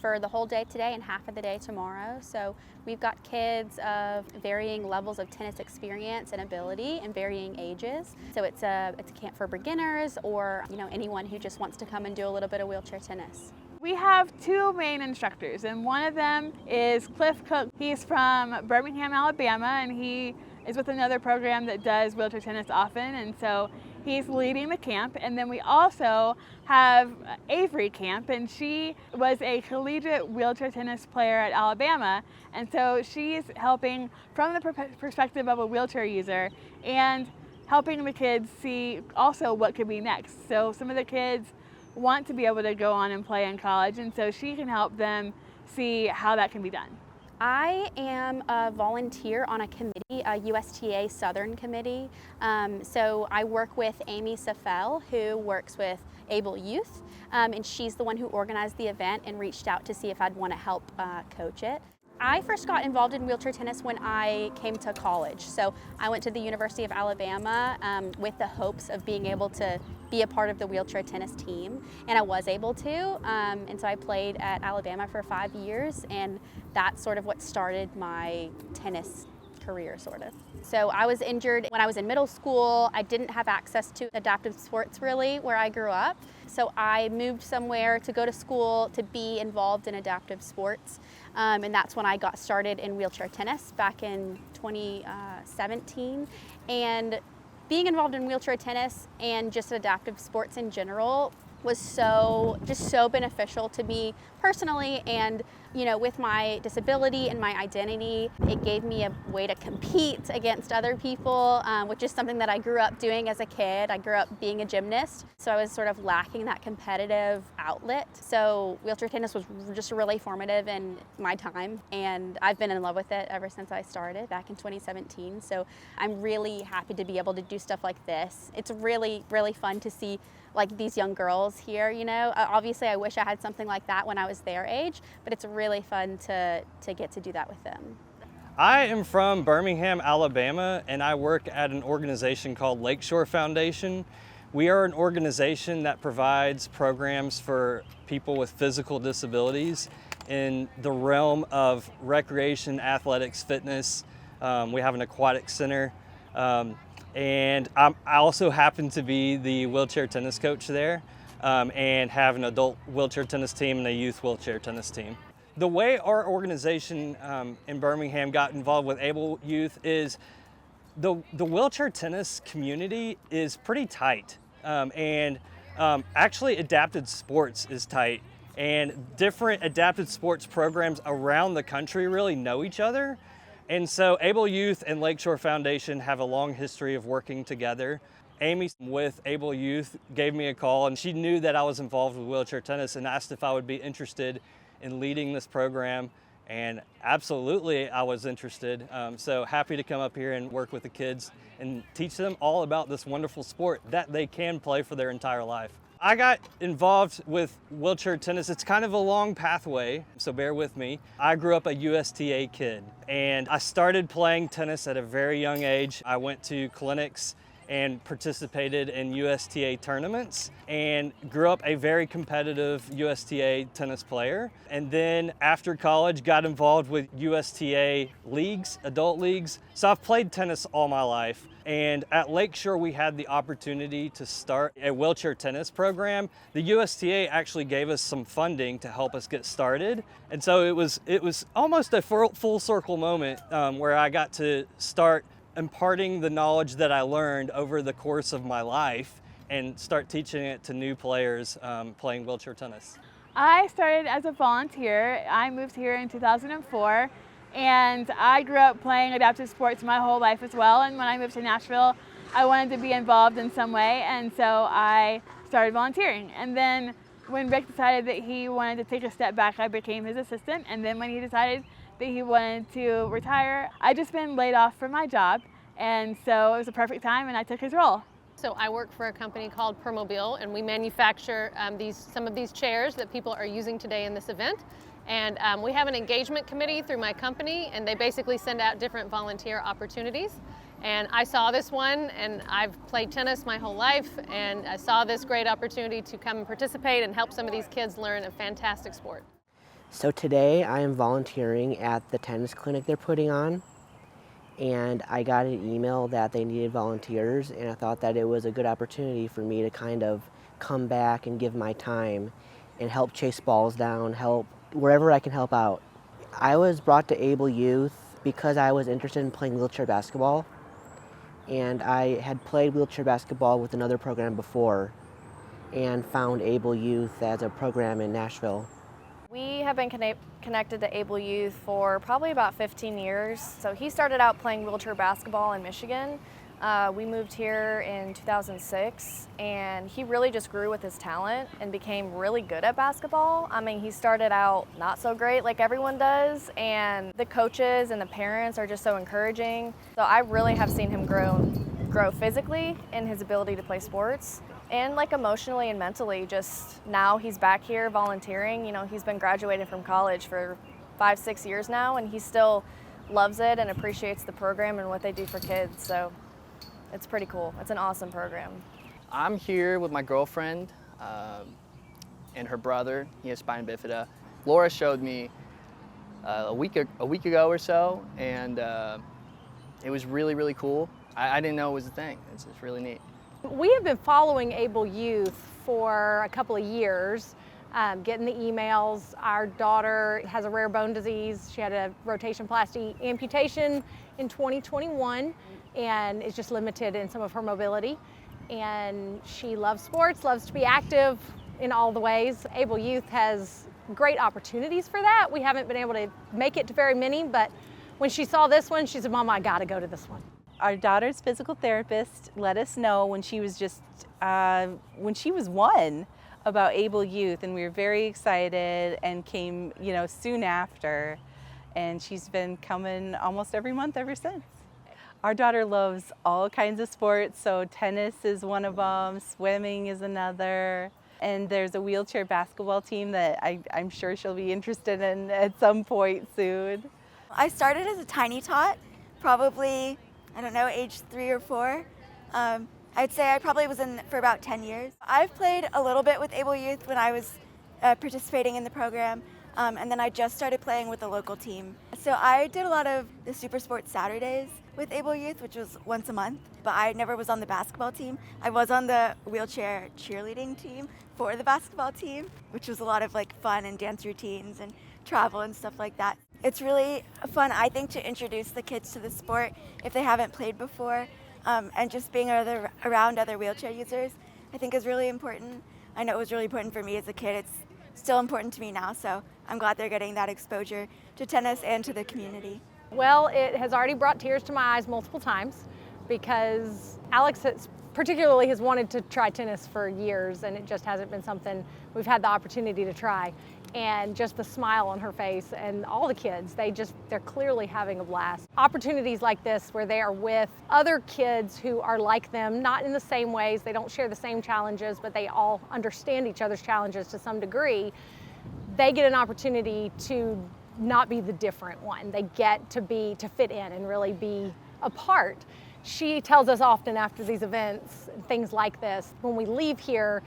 for the whole day today and half of the day tomorrow. So we've got kids of varying levels of tennis experience and ability and varying ages. So it's a camp for beginners or anyone who just wants to come and do a little bit of wheelchair tennis. We have two main instructors, and one of them is Cliff Cook. He's from Birmingham, Alabama, and he is with another program that does wheelchair tennis often, and so he's leading the camp. And then we also have Avery Camp, and she was a collegiate wheelchair tennis player at Alabama, and so she's helping from the perspective of a wheelchair user and helping the kids see also what could be next. So some of the kids want to be able to go on and play in college, and so she can help them see how that can be done. I am a volunteer on a committee, a USTA Southern Committee. So I work with Amy Safel, who works with Able Youth, and she's the one who organized the event and reached out to see if I'd want to help coach it. I first got involved in wheelchair tennis when I came to college. So I went to the University of Alabama with the hopes of being able to be a part of the wheelchair tennis team, and I was able to. And so I played at Alabama for 5 years, and that's sort of what started my tennis career, sort of. So I was injured when I was in middle school. I didn't have access to adaptive sports really where I grew up. So I moved somewhere to go to school to be involved in adaptive sports. And that's when I got started in wheelchair tennis back in 2017. And being involved in wheelchair tennis and just adaptive sports in general was so beneficial to me personally, and with my disability and my identity, it gave me a way to compete against other people, which is something that I grew up doing as a kid. I grew up being a gymnast, so I was sort of lacking that competitive outlet. So wheelchair tennis was just really formative in my time, and I've been in love with it ever since I started back in 2017. So I'm really happy to be able to do stuff like this. It's really, really fun to see like these young girls here, Obviously I wish I had something like that when I was their age, but it's really fun to get to do that with them. I am from Birmingham, Alabama, and I work at an organization called Lakeshore Foundation. We are an organization that provides programs for people with physical disabilities in the realm of recreation, athletics, fitness. We have an aquatic center. And I also happen to be the wheelchair tennis coach there, and have an adult wheelchair tennis team and a youth wheelchair tennis team. The way our organization in Birmingham got involved with Able Youth is the wheelchair tennis community is pretty tight, and actually adapted sports is tight, and different adapted sports programs around the country really know each other. And so Able Youth and Lakeshore Foundation have a long history of working together. Amy with Able Youth gave me a call, and she knew that I was involved with wheelchair tennis and asked if I would be interested in leading this program. And absolutely, I was interested. So happy to come up here and work with the kids and teach them all about this wonderful sport that they can play for their entire life. I got involved with wheelchair tennis. It's kind of a long pathway, so bear with me. I grew up a USTA kid, and I started playing tennis at a very young age. I went to clinics and participated in USTA tournaments and grew up a very competitive USTA tennis player. And then after college, got involved with USTA leagues, adult leagues. So I've played tennis all my life. And at Lakeshore, we had the opportunity to start a wheelchair tennis program. The USTA actually gave us some funding to help us get started. And so it was almost a full circle moment where I got to start imparting the knowledge that I learned over the course of my life and start teaching it to new players playing wheelchair tennis. I started as a volunteer. I moved here in 2004, and I grew up playing adaptive sports my whole life as well. And when I moved to Nashville, I wanted to be involved in some way, and so I started volunteering. And then when Rick decided that he wanted to take a step back, I became his assistant. And then when he decided that he wanted to retire, I'd just been laid off from my job, and so it was a perfect time, and I took his role. So I work for a company called Permobil, and we manufacture some of these chairs that people are using today in this event. And we have an engagement committee through my company, and they basically send out different volunteer opportunities. And I saw this one, and I've played tennis my whole life, and I saw this great opportunity to come and participate and help some of these kids learn a fantastic sport. So today I am volunteering at the tennis clinic they're putting on, and I got an email that they needed volunteers, and I thought that it was a good opportunity for me to kind of come back and give my time and help chase balls down, help wherever I can help out. I was brought to Able Youth because I was interested in playing wheelchair basketball, and I had played wheelchair basketball with another program before and found Able Youth as a program in Nashville. We have been connected to Able Youth for probably about 15 years. So he started out playing wheelchair basketball in Michigan, We moved here in 2006, and he really just grew with his talent and became really good at basketball. I mean, he started out not so great like everyone does, and the coaches and the parents are just so encouraging. So I really have seen him grow physically in his ability to play sports, and like emotionally and mentally. Just now he's back here volunteering. You know, he's been graduating from college for 5-6 years now, and he still loves it and appreciates the program and what they do for kids. So it's pretty cool. It's an awesome program. I'm here with my girlfriend and her brother. He has spina bifida. Laura showed me a week ago or so, and it was really, really cool. I didn't know it was a thing. It's really neat. We have been following Able Youth for a couple of years, getting the emails. Our daughter has a rare bone disease. She had a rotation-plasty amputation in 2021 and is just limited in some of her mobility. And she loves sports, loves to be active in all the ways. Able Youth has great opportunities for that. We haven't been able to make it to very many, but when she saw this one, she said, "Mama, I gotta go to this one." Our daughter's physical therapist let us know when she was when she was 1 about Able Youth, and we were very excited and came, soon after. And she's been coming almost every month ever since. Our daughter loves all kinds of sports, so tennis is one of them, swimming is another, and there's a wheelchair basketball team that I'm sure she'll be interested in at some point soon. I started as a tiny tot, probably, I don't know, age 3 or 4. I'd say I probably was in for about 10 years. I've played a little bit with Able Youth when I was participating in the program, and then I just started playing with the local team. So I did a lot of the Super Sports Saturdays with Able Youth, which was once a month, but I never was on the basketball team. I was on the wheelchair cheerleading team for the basketball team, which was a lot of like fun and dance routines and travel and stuff like that. It's really fun, I think, to introduce the kids to the sport if they haven't played before, and just being around other wheelchair users, I think is really important. I know it was really important for me as a kid. It's still important to me now, so I'm glad they're getting that exposure to tennis and to the community. Well, it has already brought tears to my eyes multiple times because Alex has wanted to try tennis for years, and it just hasn't been something we've had the opportunity to try. And just the smile on her face and all the kids, they're clearly having a blast. Opportunities like this where they are with other kids who are like them, not in the same ways, they don't share the same challenges, but they all understand each other's challenges to some degree. They get an opportunity to not be the different one. They get to fit in and really be a part. She tells us often after these events, things like this, when we leave here,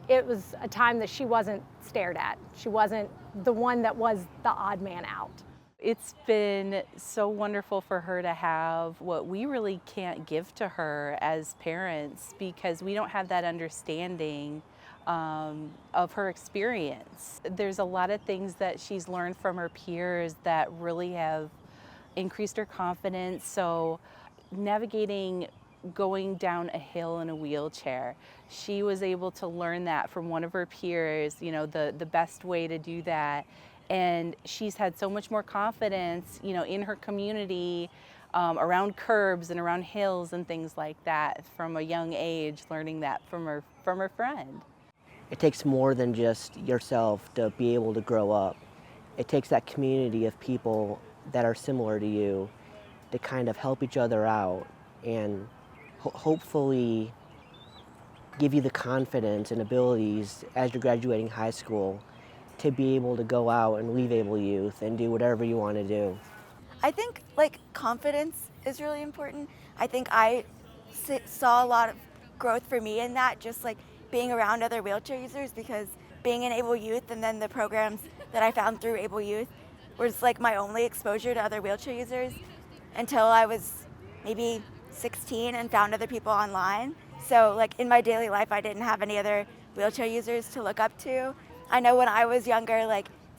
it was a time that she wasn't stared at. She wasn't the one that was the odd man out. It's been so wonderful for her to have what we really can't give to her as parents because we don't have that understanding of her experience. There's a lot of things that she's learned from her peers that really have increased her confidence. So navigating going down a hill in a wheelchair, she was able to learn that from one of her peers, the best way to do that. And she's had so much more confidence, in her community, around curbs and around hills and things like that from a young age, learning that from her friend. It takes more than just yourself to be able to grow up. It takes that community of people that are similar to you to kind of help each other out and hopefully give you the confidence and abilities as you're graduating high school to be able to go out and leave Able Youth and do whatever you want to do. I think confidence is really important. I think I saw a lot of growth for me in that, just being around other wheelchair users, because being in Able Youth and then the programs that I found through Able Youth was my only exposure to other wheelchair users until I was maybe 16 and found other people online. So in my daily life, I didn't have any other wheelchair users to look up to. I know when I was younger,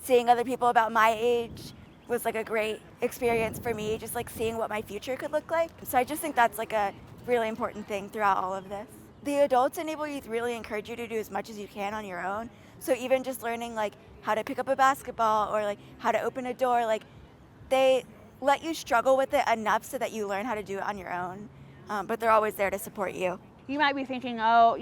seeing other people about my age was a great experience for me, just seeing what my future could look like. So I just think that's a really important thing throughout all of this. The adults in Able Youth really encourage you to do as much as you can on your own. So even just learning how to pick up a basketball or how to open a door, they let you struggle with it enough so that you learn how to do it on your own. but they're always there to support you. You might be thinking, oh,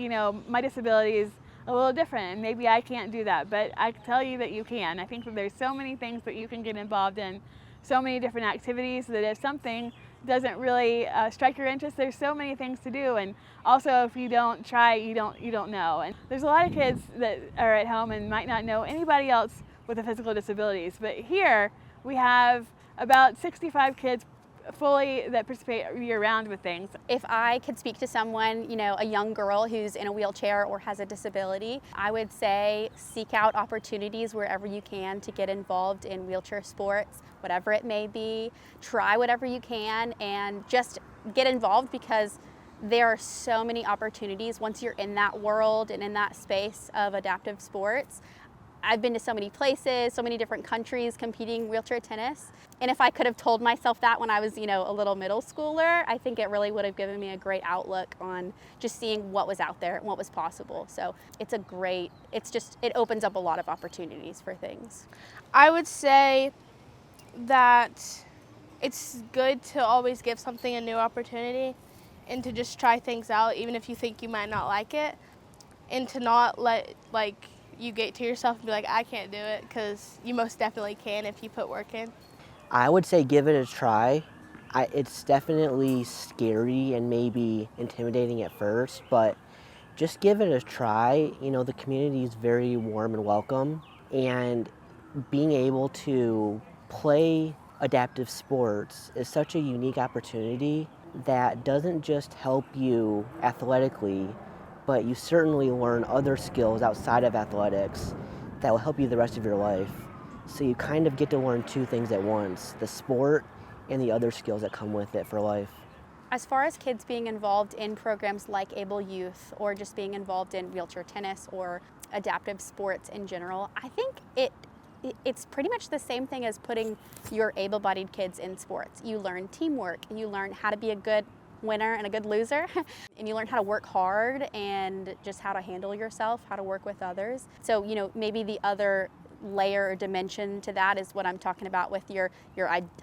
my disability is a little different and maybe I can't do that, but I can tell you that you can. I think that there's so many things that you can get involved in, so many different activities, that if something doesn't really strike your interest, there's so many things to do, and also if you don't try, you don't know. And there's a lot of kids that are at home and might not know anybody else with the physical disabilities, but here we have about 65 kids fully that participate year-round with things. If I could speak to someone, a young girl who's in a wheelchair or has a disability, I would say seek out opportunities wherever you can to get involved in wheelchair sports, whatever it may be. Try whatever you can and just get involved, because there are so many opportunities once you're in that world and in that space of adaptive sports. I've been to so many places, so many different countries competing wheelchair tennis. And if I could have told myself that when I was, a little middle schooler, I think it really would have given me a great outlook on just seeing what was out there and what was possible. So it opens up a lot of opportunities for things. I would say that it's good to always give something a new opportunity and to just try things out, even if you think you might not like it, and to not let you get to yourself and be like, I can't do it, because you most definitely can if you put work in. I would say give it a try. It's definitely scary and maybe intimidating at first, but just give it a try. The community is very warm and welcome, and being able to play adaptive sports is such a unique opportunity that doesn't just help you athletically, but you certainly learn other skills outside of athletics that will help you the rest of your life. So you kind of get to learn two things at once, the sport and the other skills that come with it for life. As far as kids being involved in programs like Able Youth or just being involved in wheelchair tennis or adaptive sports in general, I think it's pretty much the same thing as putting your able-bodied kids in sports. You learn teamwork, and you learn how to be a good winner and a good loser, and you learn how to work hard and just how to handle yourself, how to work with others. So, maybe the other layer or dimension to that is what I'm talking about with your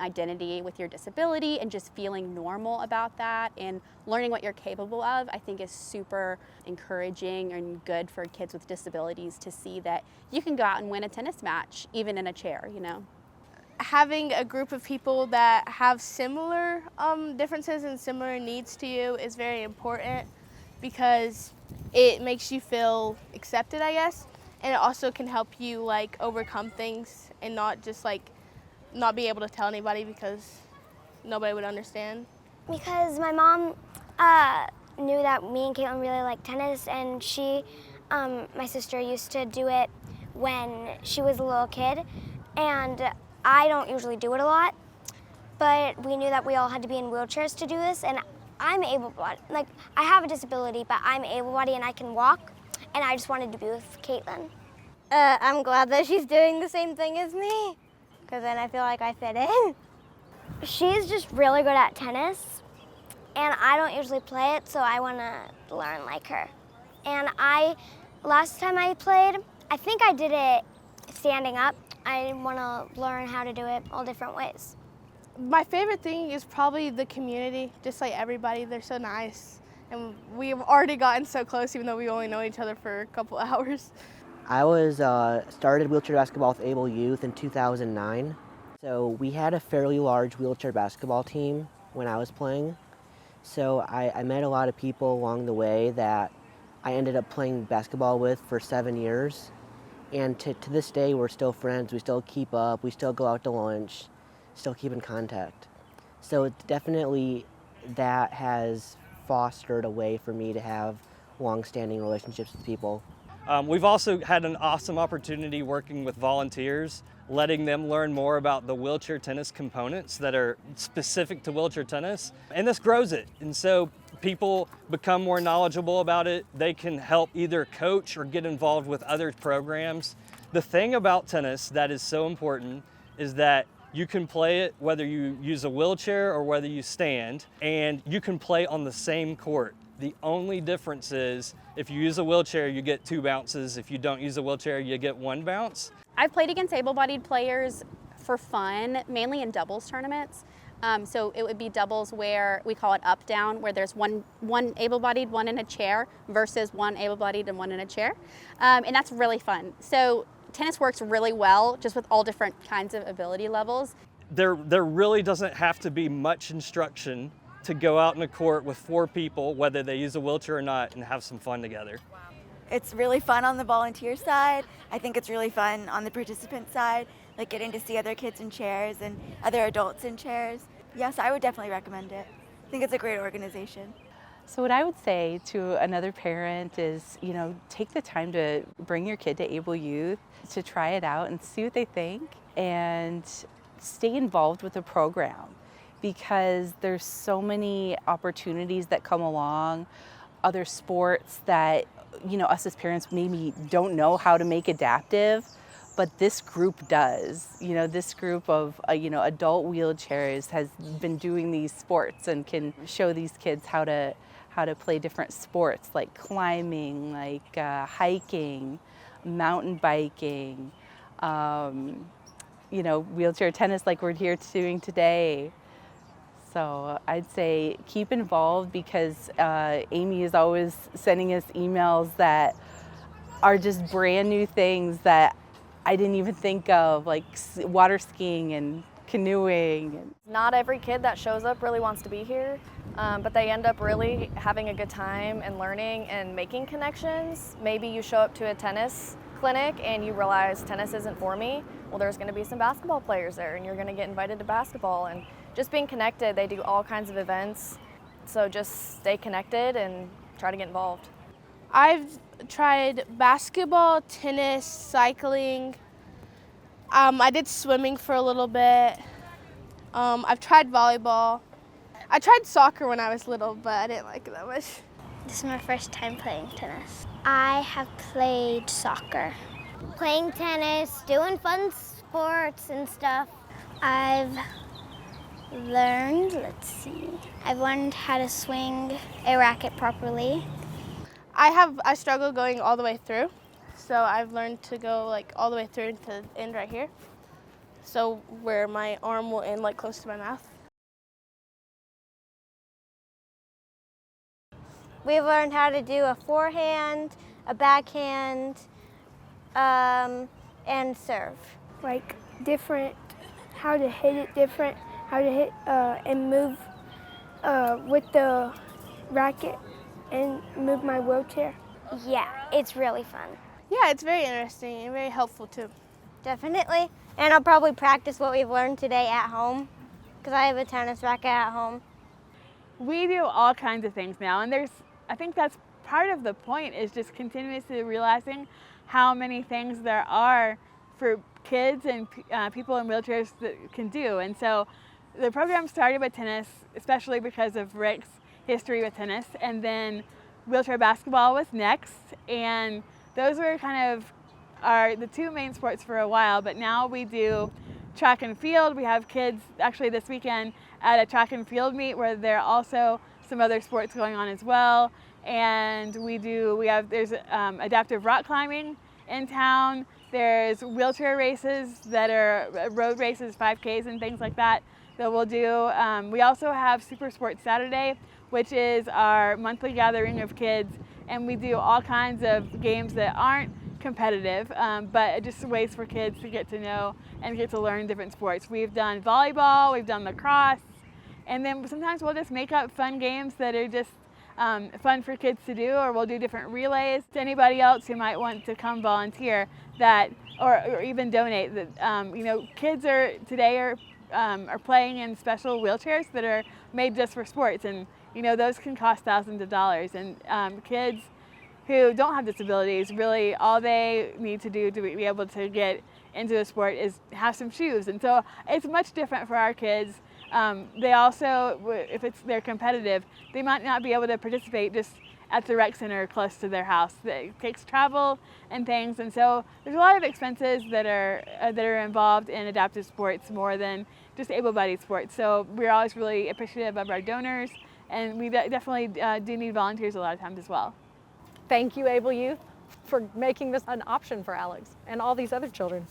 identity, with your disability, and just feeling normal about that and learning what you're capable of. I think is super encouraging and good for kids with disabilities to see that you can go out and win a tennis match, even in a chair, Having a group of people that have similar differences and similar needs to you is very important, because it makes you feel accepted, I guess. And it also can help you overcome things and not just not be able to tell anybody because nobody would understand. Because my mom knew that me and Caitlin really liked tennis, and my sister used to do it when she was a little kid, and I don't usually do it a lot, but we knew that we all had to be in wheelchairs to do this, and I'm able-bodied. I have a disability, but I'm able-bodied and I can walk, and I just wanted to be with Caitlin. I'm glad that she's doing the same thing as me, because then I feel like I fit in. She's just really good at tennis, and I don't usually play it, so I want to learn like her. And last time I played, I think I did it standing up. I want to learn how to do it all different ways. My favorite thing is probably the community, just everybody. They're so nice. And we've already gotten so close, even though we only know each other for a couple hours. I started wheelchair basketball with Able Youth in 2009. So we had a fairly large wheelchair basketball team when I was playing. So I met a lot of people along the way that I ended up playing basketball with for 7 years. And to this day, we're still friends. We still keep up. We still go out to lunch, still keep in contact. So it's definitely that has fostered a way for me to have long-standing relationships with people. We've also had an awesome opportunity working with volunteers, letting them learn more about the wheelchair tennis components that are specific to wheelchair tennis, and this grows it. And so people become more knowledgeable about it. They can help either coach or get involved with other programs. The thing about tennis that is so important is that you can play it whether you use a wheelchair or whether you stand, and you can play on the same court. The only difference is if you use a wheelchair, you get 2 bounces. If you don't use a wheelchair, you get 1 bounce. I've played against able-bodied players for fun, mainly in doubles tournaments, So it would be doubles where we call it up down, where there's one able-bodied, one in a chair versus one able-bodied and one in a chair. And that's really fun. So tennis works really well just with all different kinds of ability levels. There really doesn't have to be much instruction to go out in a court with 4 people, whether they use a wheelchair or not, and have some fun together. It's really fun on the volunteer side. I think it's really fun on the participant side, like getting to see other kids in chairs and other adults in chairs. Yes, I would definitely recommend it. I think it's a great organization. So what I would say to another parent is, take the time to bring your kid to Able Youth to try it out and see what they think, and stay involved with the program, because there's so many opportunities that come along, other sports that us as parents maybe don't know how to make adaptive, but this group does. This group of adult wheelchairs has been doing these sports and can show these kids how to play different sports like climbing, like hiking, mountain biking, wheelchair tennis like we're here doing today. So I'd say keep involved, because Amy is always sending us emails that are just brand new things that I didn't even think of, like water skiing and canoeing. Not every kid that shows up really wants to be here, but they end up really having a good time and learning and making connections. Maybe you show up to a tennis clinic and you realize tennis isn't for me. Well, there's going to be some basketball players there and you're going to get invited to basketball. And just being connected, they do all kinds of events. So just stay connected and try to get involved. I've tried basketball, tennis, cycling. I did swimming for a little bit. I've tried volleyball. I tried soccer when I was little, but I didn't like it that much. This is my first time playing tennis. I have played soccer. Playing tennis, doing fun sports and stuff. I've learned how to swing a racket properly. I struggle going all the way through, so I've learned to go all the way through to the end right here, so where my arm will end close to my mouth. We've learned how to do a forehand, a backhand, and serve. How to hit it different, how to hit and move with the racket and move my wheelchair. Yeah, it's really fun. Yeah, it's very interesting and very helpful too. Definitely. And I'll probably practice what we've learned today at home, because I have a tennis racket at home. We do all kinds of things now, and I think that's part of the point, is just continuously realizing how many things there are for kids and people in wheelchairs that can do. And so the program started with tennis, especially because of Rick's history with tennis, and then wheelchair basketball was next, and those were kind of the 2 main sports for a while. But now we do track and field. We have kids actually this weekend at a track and field meet where there are also some other sports going on as well. And there's adaptive rock climbing in town. There's wheelchair races that are road races, 5Ks and things like that we'll do. We also have Super Sports Saturday, which is our monthly gathering of kids, and we do all kinds of games that aren't competitive, but just ways for kids to get to know and get to learn different sports. We've done volleyball, we've done lacrosse, and then sometimes we'll just make up fun games that are just fun for kids to do, or we'll do different relays to anybody else who might want to come volunteer or even donate. Kids today are playing in special wheelchairs that are made just for sports, and those can cost thousands of dollars. And kids who don't have disabilities, really all they need to do to be able to get into a sport is have some shoes. And so it's much different for our kids. They also, if they're competitive, they might not be able to participate just at the rec center close to their house. It takes travel and things, and so there's a lot of expenses that are involved in adaptive sports more than just able-bodied sports. So we're always really appreciative of our donors, and we definitely do need volunteers a lot of times as well. Thank you, Able Youth, for making this an option for Alex and all these other children.